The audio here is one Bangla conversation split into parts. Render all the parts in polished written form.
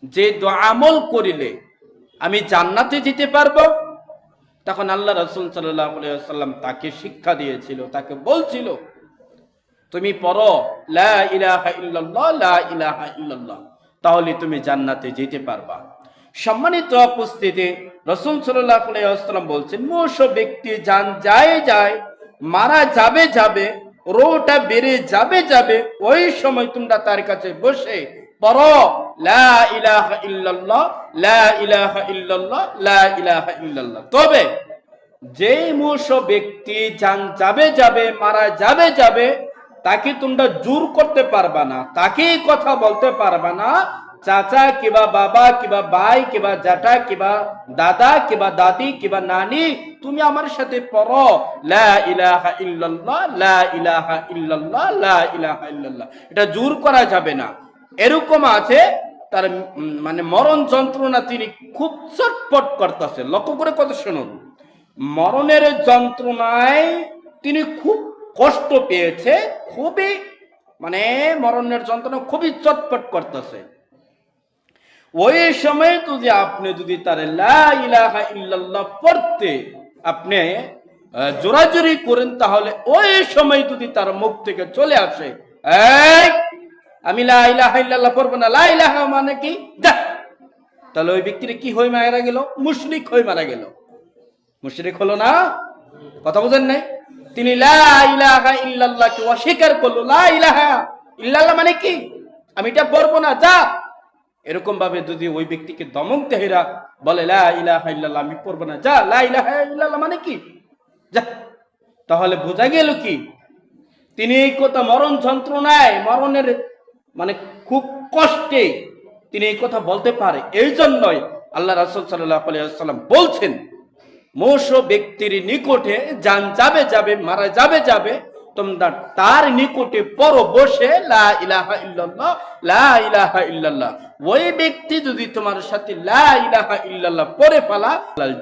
যে আমল করিলে আমি জান্নাতে যেতে পারবো, তখন আল্লাহ রাসূল সাল্লাল্লাহু আলাইহি ওয়াসাল্লাম তাকে শিক্ষা দিয়েছিল, তাকে বলছিল তুমি পড়ো লা ইলাহা ইল্লাল্লাহ লা ইলাহা ইল্লাল্লাহ, তাহলে তুমি জান্নাতে যেতে পারবা। সম্মানিত উপস্থিতি, রাসূল সাল্লাল্লাহু আলাইহি ওয়াসাল্লাম বলছেন মোশো ব্যক্তি জান যায় মারা যাবে রোটা বেড়ে যাবে ওই সময় তোমরা তার কাছে বসে পড়ো লা ইলাহা ইল্লাল্লাহ লা ইলাহা ইল্লাল্লাহ লা ইলাহা ইল্লাল্লাহ। তবে যে মোশো ব্যক্তি জান যাবে মারা যাবে তাকে তোমরা জোর করতে পারবা না, তাকে কথা বলতে পারবা না চাচা কিবা বাবা কিবা ভাই কিবা জাটা কিবা দাদা কিবা দাদি কিবা নানি, তুমি আমার সাথে পড়ো লা ইলাহা ইল্লাল্লাহ লা ইলাহা ইল্লাল্লাহ লা ইলাহা ইল্লাল্লাহ। এটা জোর করা যাবে না। এরকম আছে তার মানে মরণ যন্ত্রণা, তিনি খুব চটপট করতেছে, লক্ষ্য করে কথা শুনুন, মরণের যন্ত্রণায় তিনি খুব কষ্ট পেয়েছে, খুবই মানে মরণের যন্ত্রণা খুবই চটপট করতেছে। ওই সময় আপনি যদি তার লা ইলাহা ইল্লাল্লাহ পড়তে আপনি জোরাজুরি করেন, তাহলে ওই সময় যদি তার মুখ থেকে চলে আসে আমি লা ইলাহা ইল্লাল্লাহ পড়বো না, লা ইলাহা মানে কি, তাহলে ওই ব্যক্তির কি হয়ে মারা গেল? মুশরিক হয়ে মারা গেল। মুশরিক হলো না? কথা বুঝেন নাই? তিনি লা ইলাহা ইল্লাল্লাহকে অস্বীকার করলো। লা ইলাহা ইল্লাল্লাহ মানে কি? আমি এটা পড়বো না, যা। এরকম ভাবে যদি ওই ব্যক্তিকে দমক দেহেরা বলে লা ইলাহা ইল্লাল্লাহ আমি পড়বো না, যা, লা ইলাহা ইল্লাল্লাহ মানে কি, যা, তাহলে বোঝা গেল কি তিনি এই কথা মরণ যন্ত্রণায়, মরণের মানে খুব কষ্টে তিনি এই কথা বলতে পারে। এই জন্যই আল্লাহ রাসূল সাল্লাল্লাহু আলাইহি ওয়াসাল্লাম বলছেন মোশো ব্যক্তির নিকটে জান যাবে মারা যাবে তোমরা তার নিকটে পড়ো বসে লা ইলাহা ইল্লাল্লাহ লা ইলাহা ইল্লাল্লাহ। ওই ব্যক্তি যদি তোমার সাথে লা ইলাহা ইল্লাল্লাহ পড়ে ফেলা,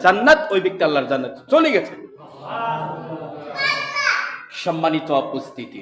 জান্নাত, ওই ব্যক্তি আল্লাহর জান্নাতে চলে গেছে। সম্মানিত উপস্থিতি,